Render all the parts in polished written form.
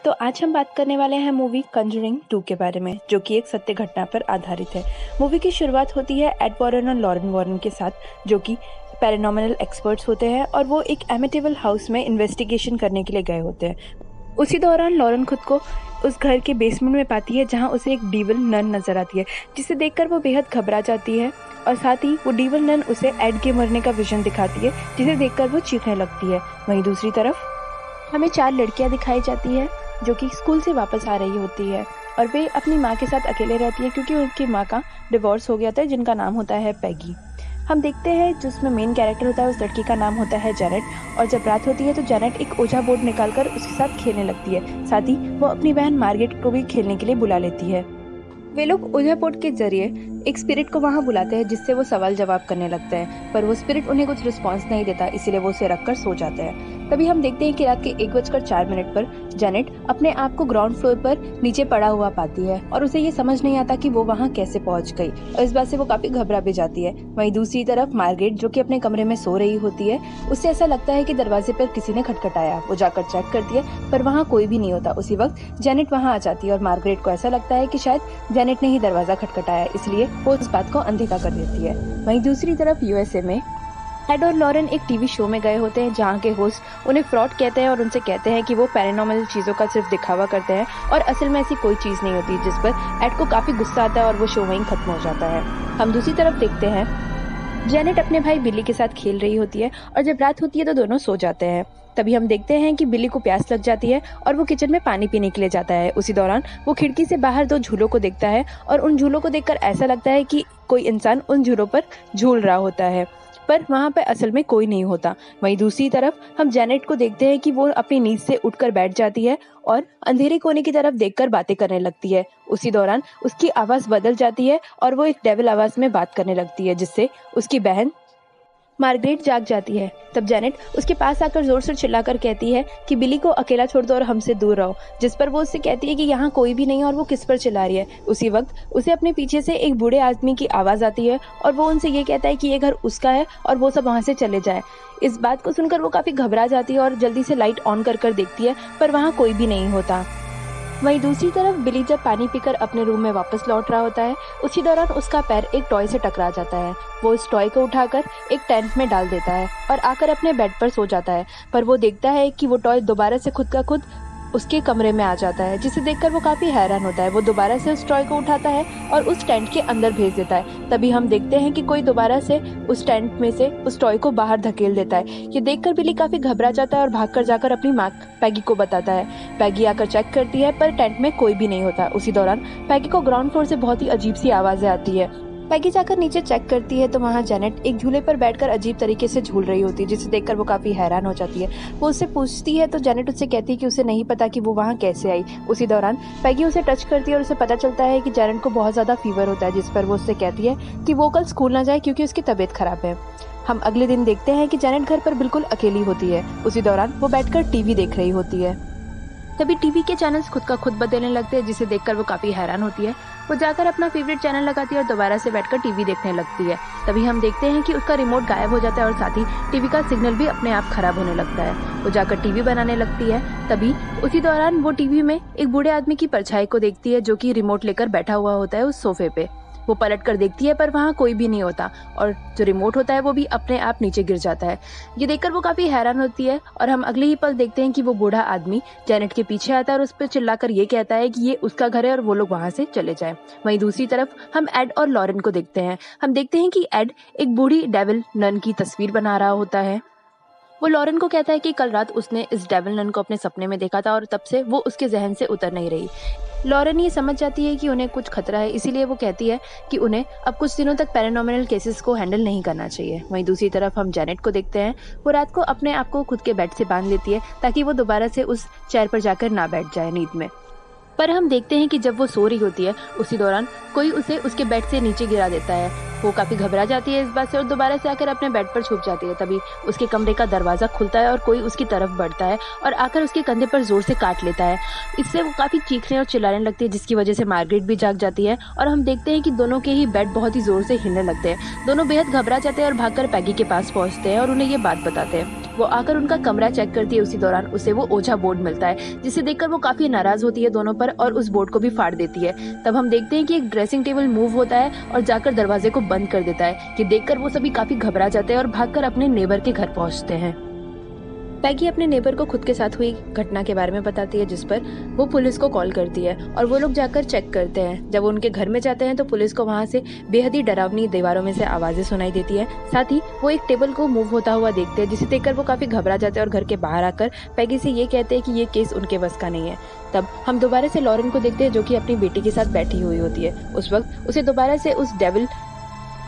तो आज हम बात करने वाले हैं मूवी कंजरिंग 2 के बारे में, जो कि एक सत्य घटना पर आधारित है। मूवी की शुरुआत होती है एड वॉरेन और लॉरेन वॉरेन के साथ, जो कि पैरानॉर्मल एक्सपर्ट्स होते हैं और वो एक एमिटेबल हाउस में इन्वेस्टिगेशन करने के लिए गए होते हैं। उसी दौरान लॉरेन खुद को उस घर के बेसमेंट में पाती है, जहां उसे एक डीविल नन नजर आती है, जिसे देखकर वो बेहद घबरा जाती है और साथ ही वो डीविल नन उसे एड के मरने का विजन दिखाती है, जिसे देखकर वो चीखने लगती है। वहीं दूसरी तरफ हमें 4 लड़कियां दिखाई जाती है जो कि स्कूल से वापस आ रही होती है और वे अपनी माँ के साथ अकेले रहती है, क्योंकि उनकी माँ का डिवोर्स हो गया था, जिनका नाम होता है पैगी। हम देखते हैं जिसमें मेन कैरेक्टर होता है, उस लड़की का नाम होता है जेनेट, और जब रात होती है तो जेनेट एक ओझा बोर्ड निकालकर उसके साथ खेलने लगती है। साथ ही वो अपनी बहन मार्गरेट को भी खेलने के लिए बुला लेती है। वे लोग ओझा बोर्ड के जरिए एक स्पिरिट को वहां बुलाते हैं, जिससे वो सवाल जवाब करने लगते हैं, पर वो स्पिरिट उन्हें कुछ रिस्पॉन्स नहीं देता, इसीलिए वो उसे रखकर सो जाते हैं। तभी हम देखते हैं कि रात के 1:04 पर जेनेट अपने आप को ग्राउंड फ्लोर पर नीचे पड़ा हुआ पाती है और उसे ये समझ नहीं आता कि वो वहां कैसे पहुंच गई, और इस बात से वो काफी घबरा भी जाती है। वहीं दूसरी तरफ मार्गरेट, जो कि अपने कमरे में सो रही होती है, उससे ऐसा लगता है कि दरवाजे पर किसी ने खटखटाया। वो जाकर चेक करती है, पर वहाँ कोई भी नहीं होता। उसी वक्त जेनेट वहाँ आ जाती है और मार्गरेट को ऐसा लगता है कि शायद जेनेट ने ही दरवाजा खटखटाया, इसलिए वो इस बात को अनदेखा कर देती है। वहीं दूसरी तरफ यूएसए में एड और लॉरेन एक टीवी शो में गए होते हैं, जहाँ के होस्ट उन्हें फ्रॉड कहते हैं और उनसे कहते हैं कि वो पैरानॉर्मल चीजों का सिर्फ दिखावा करते हैं और असल में ऐसी कोई चीज नहीं होती, जिस पर एड को काफी गुस्सा आता है और वो शो वहीं खत्म हो जाता है। हम दूसरी तरफ देखते हैं जेनेट अपने भाई बिली के साथ खेल रही होती है और जब रात होती है तो दोनों सो जाते हैं। तभी हम देखते हैं कि बिली को प्यास लग जाती है और वो किचन में पानी पीने के लिए जाता है। उसी दौरान वो खिड़की से बाहर 2 झूलों को देखता है और उन झूलों को देखकर ऐसा लगता है कि कोई इंसान उन झूलों पर झूल रहा होता है, पर वहां पे असल में कोई नहीं होता। वहीं दूसरी तरफ हम जेनेट को देखते हैं कि वो अपनी नींद से उठकर बैठ जाती है और अंधेरे कोने की तरफ देखकर बातें करने लगती है। उसी दौरान उसकी आवाज बदल जाती है और वो एक डेविल आवाज में बात करने लगती है, जिससे उसकी बहन मार्गरेट जाग जाती है। तब जेनेट उसके पास आकर जोर से चिल्लाकर कहती है कि बिली को अकेला छोड़ दो और हमसे दूर रहो, जिस पर वो उससे कहती है कि यहाँ कोई भी नहीं और वो किस पर चिल्ला रही है। उसी वक्त उसे अपने पीछे से एक बूढ़े आदमी की आवाज आती है और वो उनसे ये कहता है कि ये घर उसका है और वो सब वहाँ से चले जाए। इस बात को सुनकर वो काफी घबरा जाती है और जल्दी से लाइट ऑन कर देखती है, पर वहाँ कोई भी नहीं होता। वहीं दूसरी तरफ बिली जब पानी पीकर अपने रूम में वापस लौट रहा होता है, उसी दौरान उसका पैर एक टॉय से टकरा जाता है। वो इस टॉय को उठाकर एक टेंट में डाल देता है और आकर अपने बेड पर सो जाता है, पर वो देखता है कि वो टॉय दोबारा से खुद का खुद उसके कमरे में आ जाता है, जिसे देखकर वो काफी हैरान होता है। वो दोबारा से उस टॉय को उठाता है और उस टेंट के अंदर भेज देता है। तभी हम देखते हैं कि कोई दोबारा से उस टेंट में से उस टॉय को बाहर धकेल देता है। ये देखकर बिली काफी घबरा जाता है और भागकर जाकर अपनी माँ पैगी को बताता है। पैगी आकर चेक करती है, पर टेंट में कोई भी नहीं होता। उसी दौरान पैगी को ग्राउंड फ्लोर से बहुत ही अजीब सी आवाजें आती है। पैगी जाकर नीचे चेक करती है तो वहाँ जेनेट एक झूले पर बैठकर अजीब तरीके से झूल रही होती है, जिसे देखकर वो काफी हैरान हो जाती है। वो उससे पूछती है तो जेनेट उससे कहती है कि उसे नहीं पता कि वो वहाँ कैसे आई। उसी दौरान पैगी उसे टच करती है और उसे पता चलता है कि जेनेट को बहुत ज्यादा फीवर होता है, जिस पर वो उससे कहती है कि वो कल स्कूल ना जाए क्योंकि उसकी तबीयत खराब है। हम अगले दिन देखते हैं कि जेनेट घर पर बिल्कुल अकेली होती है। उसी दौरान वो बैठकर टीवी देख रही होती है। तभी टीवी के चैनल्स खुद का खुद बदलने लगते हैं, जिसे देखकर वो काफी हैरान होती है। वो जाकर अपना फेवरेट चैनल लगाती है और दोबारा से बैठकर टीवी देखने लगती है। तभी हम देखते हैं कि उसका रिमोट गायब हो जाता है और साथ ही टीवी का सिग्नल भी अपने आप खराब होने लगता है। वो जाकर टीवी बनाने लगती है। तभी उसी दौरान वो टीवी में एक बूढ़े आदमी की परछाई को देखती है, जो कि रिमोट लेकर बैठा हुआ होता है उस सोफे पे। वो पलट कर देखती है, पर वहाँ कोई भी नहीं होता और जो रिमोट होता है वो भी अपने आप नीचे गिर जाता है। ये देखकर वो काफी हैरान होती है और हम अगले ही पल देखते हैं कि वो बूढ़ा आदमी जेनेट के पीछे आता है और उस पर चिल्लाकर ये कहता है कि ये उसका घर है और वो लोग वहाँ से चले जाएं। वहीं दूसरी तरफ हम एड और लॉरेन को देखते हैं। हम देखते हैं कि एड एक बूढ़ी डेविल नन की तस्वीर बना रहा होता है। वो लॉरेन को कहता है कि कल रात उसने इस डेविल नन को अपने सपने में देखा था और तब से वो उसके जहन से उतर नहीं रही। लॉरेन ये समझ जाती है कि उन्हें कुछ खतरा है, इसीलिए वो कहती है कि उन्हें अब कुछ दिनों तक पैरानॉर्मल केसेस को हैंडल नहीं करना चाहिए। वहीं दूसरी तरफ हम जेनेट को देखते हैं। वो रात को अपने आप को खुद के बेड से बांध लेती है ताकि वो दोबारा से उस चेयर पर जाकर ना बैठ जाए नींद में। पर हम देखते हैं कि जब वो सो रही होती है, उसी दौरान कोई उसे उसके बेड से नीचे गिरा देता है। वो काफी घबरा जाती है इस बात से और दोबारा से आकर अपने बेड पर छुप जाती है। तभी उसके कमरे का दरवाजा खुलता है और कोई उसकी तरफ बढ़ता है और आकर उसके कंधे पर जोर से काट लेता है। इससे वो काफी चीखने और चिल्लाने लगती है, जिसकी वजह से मार्गरेट भी जाग जाती है और हम देखते हैं कि दोनों के ही बेड बहुत ही जोर से हिलने लगते हैं। दोनों बेहद घबरा जाते हैं और भागकर पैगी के पास पहुंचते हैं और उन्हें ये बात बताते हैं। वो आकर उनका कमरा चेक करती है। उसी दौरान उसे वो ओझा बोर्ड मिलता है, जिसे देखकर वो काफी नाराज होती है दोनों पर और उस बोर्ड को भी फाड़ देती है। तब हम देखते हैं कि एक ड्रेसिंग टेबल मूव होता है और जाकर दरवाजे को बंद कर देता है। ये देखकर वो सभी काफी घबरा जाते हैं और भागकर अपने नेबर के घर पहुंचते हैं। पैगी अपने नेबर को खुद के साथ हुई घटना के बारे में बताती है, जिस पर वो पुलिस को कॉल करती है और वो लोग जाकर चेक करते हैं। जब वो उनके घर में जाते हैं तो पुलिस को वहां से बेहद ही डरावनी दीवारों में से आवाजें सुनाई देती है। साथ ही वो एक टेबल को मूव होता हुआ देखते हैं, जिसे देखकर वो काफी घबरा जाते हैं और घर के बाहर आकर पैगी से ये कहते हैं कि ये केस उनके बस का नहीं है। तब हम दोबारा से लॉरेन को देखते हैं, जो कि अपनी बेटी के साथ बैठी हुई होती है। उस वक्त उसे दोबारा से उस डेविल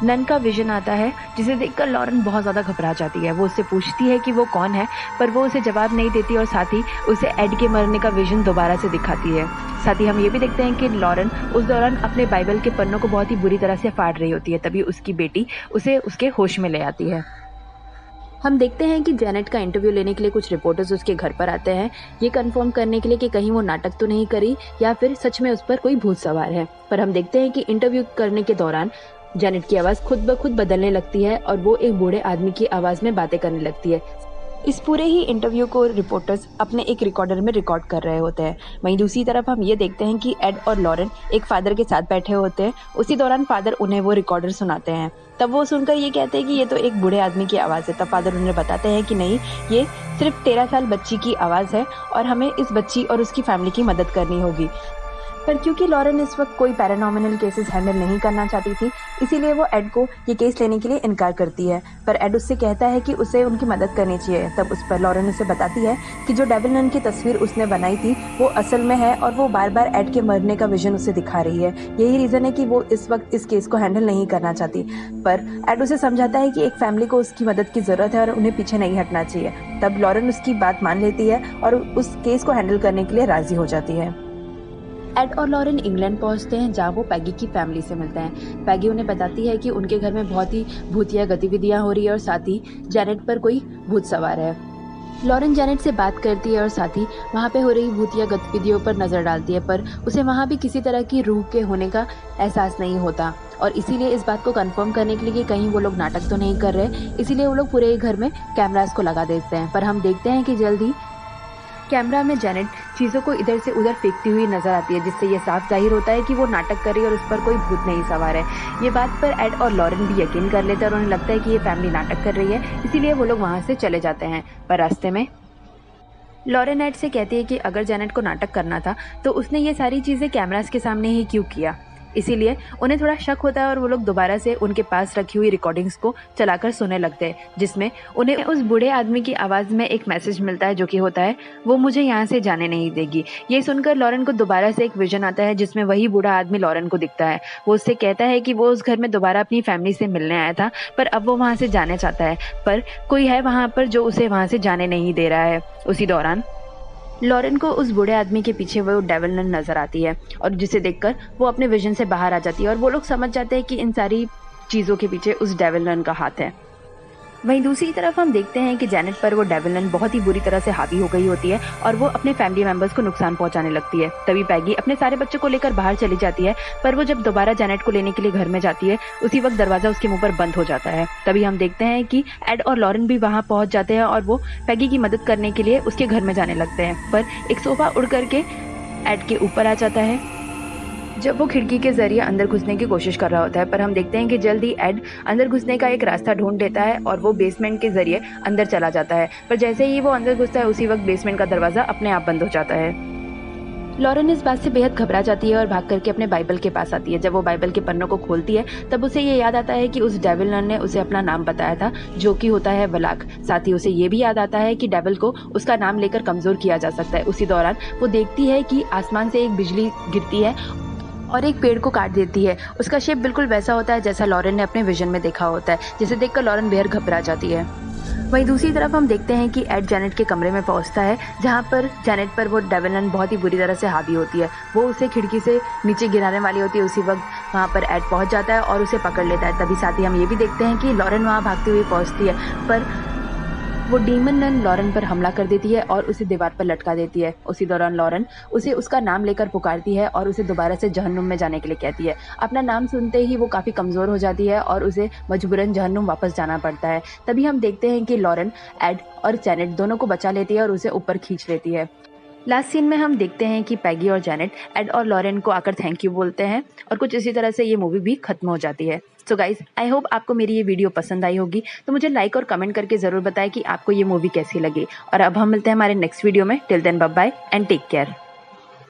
नन का विजन आता है, जिसे देखकर लॉरेन बहुत ज़्यादा घबरा जाती है। वो उससे पूछती है कि वो कौन है, पर वो उसे जवाब नहीं देती और साथ ही उसे एड के मरने का विजन दोबारा से दिखाती है। साथ ही हम ये भी देखते हैं कि लॉरेन उस दौरान अपने बाइबल के पन्नों को बहुत ही बुरी तरह से फाड़ रही होती है। तभी उसकी बेटी उसे उसके होश में ले आती है। हम देखते हैं कि जेनेट का इंटरव्यू लेने के लिए कुछ रिपोर्टर्स उसके घर पर आते हैं, ये कंफर्म करने के लिए कि कहीं वो नाटक तो नहीं करी या फिर सच में उस पर कोई भूत सवार है। पर हम देखते हैं कि इंटरव्यू करने के दौरान जेनेट की आवाज़ खुद ब खुद बदलने लगती है और वो एक बूढ़े आदमी की आवाज़ में बातें करने लगती है। इस पूरे ही इंटरव्यू को रिपोर्टर्स अपने एक रिकॉर्डर में रिकॉर्ड कर रहे होते हैं। वहीं दूसरी तरफ हम ये देखते हैं कि एड और लॉरेन एक फादर के साथ बैठे होते हैं। उसी दौरान फादर उन्हें वो रिकॉर्डर सुनाते हैं। तब वो सुनकर ये कहते हैं कि ये तो एक बूढ़े आदमी की आवाज़ है। तब फादर उन्हें बताते हैं कि नहीं, ये सिर्फ 13 साल बच्ची की आवाज़ है और हमें इस बच्ची और उसकी फैमिली की मदद करनी होगी। पर क्योंकि लॉरेन इस वक्त कोई पैरानॉर्मल केसेस हैंडल नहीं करना चाहती थी, इसीलिए वो एड को ये केस लेने के लिए इनकार करती है। पर एड उससे कहता है कि उसे उनकी मदद करनी चाहिए। तब उस पर लॉरेन उसे बताती है कि जो डेविल नन की तस्वीर उसने बनाई थी वो असल में है और वो बार बार एड के मरने का विजन उसे दिखा रही है। यही रीज़न है कि वो इस वक्त इस केस को हैंडल नहीं करना चाहती। पर एड उसे समझाता है कि एक फैमिली को उसकी मदद की ज़रूरत है और उन्हें पीछे नहीं हटना चाहिए। तब लॉरेन उसकी बात मान लेती है और उस केस को हैंडल करने के लिए राज़ी हो जाती है। एड और लॉरेन इंग्लैंड पहुंचते हैं, जहां वो पैगी की फैमिली से मिलते हैं। पैगी उन्हें बताती है कि उनके घर में बहुत ही भूतिया गतिविधियां हो रही है और साथ ही जेनेट पर कोई भूत सवार है। लॉरेन जेनेट से बात करती है और साथ ही वहाँ पे हो रही भूतिया गतिविधियों पर नज़र डालती है, पर उसे वहाँ भी किसी तरह की रूह के होने का एहसास नहीं होता और इसीलिए इस बात को कंफर्म करने के लिए कि कहीं वो लोग नाटक तो नहीं कर रहे, इसीलिए वो लोग पूरे घर में कैमरास को लगा देते हैं। पर हम देखते हैं कि जल्दी कैमरा में जेनेट चीज़ों को इधर से उधर फेंकती हुई नजर आती है, जिससे ये साफ जाहिर होता है कि वो नाटक कर रही है और उस पर कोई भूत नहीं सवार है। ये बात पर एड और लॉरेन भी यकीन कर लेते हैं और उन्हें लगता है कि ये फैमिली नाटक कर रही है, इसीलिए वो लोग वहाँ से चले जाते हैं। पर रास्ते में लॉरेन एड से कहती है कि अगर जेनेट को नाटक करना था तो उसने ये सारी चीज़ें कैमरास के सामने ही क्यों किया। इसीलिए उन्हें थोड़ा शक होता है और वो लोग दोबारा से उनके पास रखी हुई रिकॉर्डिंग्स को चलाकर सुनने लगते हैं, जिसमें उन्हें उस बूढ़े आदमी की आवाज़ में एक मैसेज मिलता है, जो कि होता है वो मुझे यहाँ से जाने नहीं देगी। ये सुनकर लॉरेन को दोबारा से एक विजन आता है, जिसमें वही बूढ़ा आदमी लॉरेन को दिखता है। वो उससे कहता है कि वो उस घर में दोबारा अपनी फैमिली से मिलने आया था, पर अब वो वहाँ से जाना चाहता है, पर कोई है वहाँ पर जो उसे वहाँ से जाने नहीं दे रहा है। उसी दौरान लॉरेन को उस बूढ़े आदमी के पीछे वो डेविल नन नजर आती है और जिसे देखकर वो अपने विजन से बाहर आ जाती है और वो लोग समझ जाते हैं कि इन सारी चीज़ों के पीछे उस डेविल नन का हाथ है। वहीं दूसरी तरफ हम देखते हैं कि जेनेट पर वो डेविल नन बहुत ही बुरी तरह से हावी हो गई होती है और वो अपने फैमिली मेंबर्स को नुकसान पहुंचाने लगती है। तभी पैगी अपने सारे बच्चों को लेकर बाहर चली जाती है, पर वो जब दोबारा जेनेट को लेने के लिए घर में जाती है, उसी वक्त दरवाजा उसके मुंह पर बंद हो जाता है। तभी हम देखते हैं कि एड और लॉरेन भी वहां पहुंच जाते हैं और वो पैगी की मदद करने के लिए उसके घर में जाने लगते हैं, पर एक सोफा उड़ करके एड के ऊपर आ जाता है जब वो खिड़की के जरिए अंदर घुसने की कोशिश कर रहा होता है। पर हम देखते हैं कि जल्दी एड अंदर घुसने का एक रास्ता ढूंढ लेता है और वो बेसमेंट के जरिए अंदर चला जाता है। पर जैसे ही वो अंदर घुसता है, उसी वक्त बेसमेंट का दरवाजा अपने आप बंद हो जाता है। लॉरेन इस बात से बेहद घबरा जाती है और भाग करके अपने बाइबल के पास आती है। जब वो बाइबल के पन्नों को खोलती है, तब उसे ये याद आता है कि उस डेविल नन ने उसे अपना नाम बताया था, जो कि होता है वलाक। साथ ही उसे ये भी याद आता है कि डेविल को उसका नाम लेकर कमजोर किया जा सकता है। उसी दौरान वो देखती है कि आसमान से एक बिजली गिरती है और एक पेड़ को काट देती है। उसका शेप बिल्कुल वैसा होता है जैसा लॉरेन ने अपने विजन में देखा होता है, जिसे देखकर लॉरेन बेहद घबरा जाती है। वहीं दूसरी तरफ हम देखते हैं कि एड जेनेट के कमरे में पहुंचता है, जहां पर जेनेट पर वो डेविल नन बहुत ही बुरी तरह से हावी होती है। वो उसे खिड़की से नीचे गिराने वाली होती है। उसी वक्त वहां पर एड पहुंच जाता है और उसे पकड़ लेता है। तभी साथ ही हम ये भी देखते हैं कि लॉरेन वहां भागती हुई पहुंचती है, पर वो डीमन नन लॉरेन पर हमला कर देती है और उसे दीवार पर लटका देती है। उसी दौरान लॉरेन उसे उसका नाम लेकर पुकारती है और उसे दोबारा से जहन्नुम में जाने के लिए कहती है। अपना नाम सुनते ही वो काफ़ी कमज़ोर हो जाती है और उसे मजबूरन जहन्नुम वापस जाना पड़ता है। तभी हम देखते हैं कि लॉरेन एड और जैनेट दोनों को बचा लेती है और उसे ऊपर खींच लेती है। लास्ट सीन में हम देखते हैं कि पैगी और जैनेट एड और लॉरेन को आकर थैंक यू बोलते हैं और कुछ इसी तरह से ये मूवी भी खत्म हो जाती है। सो गाइज, आई होप आपको मेरी ये वीडियो पसंद आई होगी, तो मुझे लाइक और कमेंट करके ज़रूर बताएं कि आपको ये मूवी कैसी लगी। और अब हम मिलते हैं हमारे नेक्स्ट वीडियो में। Till then bye bye and take care.